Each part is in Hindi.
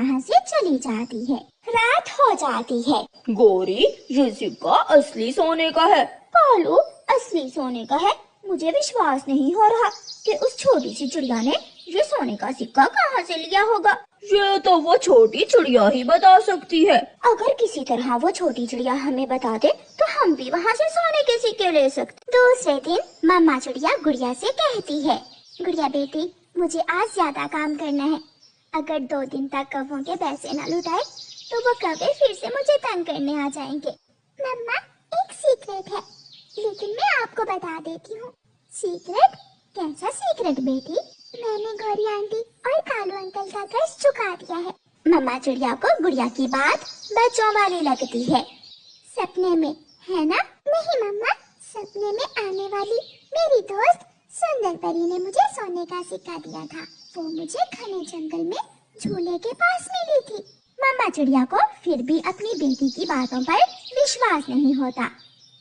वहाँ से चली जाती है। रात हो जाती है। गौरी, ये सिक्का असली सोने का है। कालू, असली सोने का है? मुझे विश्वास नहीं हो रहा कि उस छोटी सी चिड़िया ने ये सोने का सिक्का कहाँ से लिया होगा। ये तो वो छोटी चिड़िया ही बता सकती है। अगर किसी तरह वो छोटी चिड़िया हमें बता दे तो हम भी वहाँ से सोने के सिक्के ले सकते। दूसरे दिन मम्मा चिड़िया गुड़िया से कहती है, गुड़िया बेटी, मुझे आज ज्यादा काम करना है। अगर 2 दिन तक कौवों के पैसे न लुटाए तो वो कौवे फिर से मुझे तंग करने आ जाएंगे। मम्मा, एक सीक्रेट है, लेकिन मैं आपको बता देती हूँ। सीक्रेट? कैसा सीक्रेट बेटी? मैंने गौरी आंटी और कालू अंकल का कर्ज चुका दिया है। मम्मा चिड़िया को गुड़िया की बात बच्चों वाली लगती है। सपने में, है ना? नहीं मम्मा, सपने में आने वाली मेरी दोस्त सुंदर परी ने मुझे सोने का सिक्का दिया था। वो मुझे घने जंगल में झूले के पास मिली थी। मम्मा चिड़िया को फिर भी अपनी बेटी की बातों पर विश्वास नहीं होता।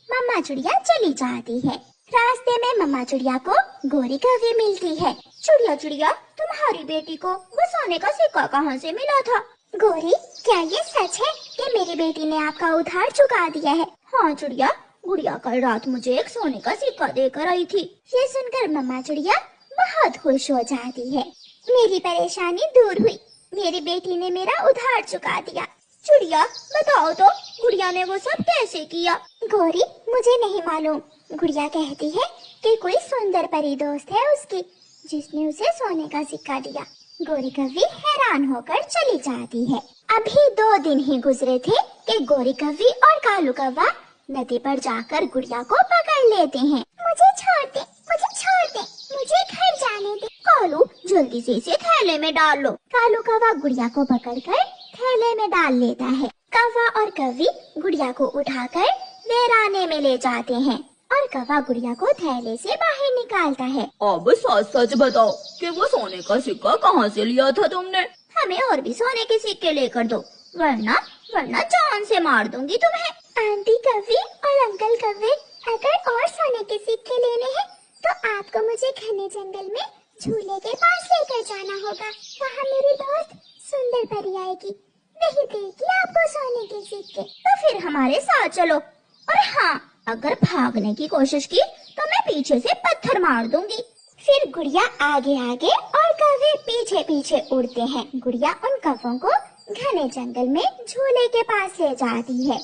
मम्मा चिड़िया चली जाती है। रास्ते में मम्मा चिड़िया को गौरी कौवी मिलती है। चिड़िया चिड़िया, तुम्हारी बेटी को वो सोने का सिक्का कहाँ से मिला था? गौरी, क्या ये सच है कि मेरी बेटी ने आपका उधार चुका दिया है? हाँ चिड़िया, गुड़िया कल रात मुझे एक सोने का सिक्का देकर आई थी। ये सुनकर मम्मा चिड़िया बहुत खुश हो जाती है। मेरी परेशानी दूर हुई, मेरी बेटी ने मेरा उधार चुका दिया। चिड़िया बताओ तो, गुड़िया ने वो सब कैसे किया? गौरी, मुझे नहीं मालूम। गुड़िया कहती है कि कोई सुंदर परी दोस्त है उसकी, जिसने उसे सोने का सिक्का दिया। गौरी कौवी हैरान होकर चली जाती है। अभी 2 दिन ही गुजरे थे कि गौरी कौवी और कालू कौवा नदी पर जाकर गुड़िया को पकड़ लेते हैं। मुझे छोड़ दे, मुझे छोड़ दे, मुझे घर जाने दे। कालू, जल्दी से इसे थैले में डाल लो। कालू कौवा गुड़िया को पकड़कर थैले में डाल लेता है। कौवा और कौवी गुड़िया को उठाकर वीराने में ले जाते हैं और कौवा गुड़िया को थैले से बाहर निकालता है। अब सच सच बताओ कि वो सोने का सिक्का कहाँ से लिया था तुमने? हमें और भी सोने के सिक्के लेकर दो, वरना जान से मार दूंगी तुम्हें। आंटी कौवी और अंकल कौवे, अगर और सोने के सिक्के लेने हैं तो आपको मुझे घने जंगल में झूले के पास लेकर जाना होगा। वहाँ मेरी दोस्त सुंदर परी आएगी, वही देगी आपको सोने के सिक्के। तो फिर हमारे साथ चलो। और हाँ, अगर भागने की कोशिश की तो मैं पीछे से पत्थर मार दूंगी। फिर गुड़िया आगे आगे और कौवे पीछे पीछे उड़ते हैं। गुड़िया उन कौवों को घने जंगल में झूले के पास ले जाती है।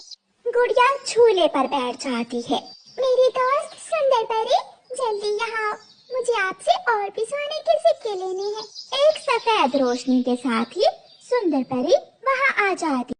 गुड़िया झूले पर बैठ जाती है। मेरी दोस्त सुंदर परी, जल्दी यहाँ आओ, मुझे आपसे और भी सोने के सिक्के लेने हैं। एक सफेद रोशनी के साथ ही सुंदर परी वहाँ आ जाती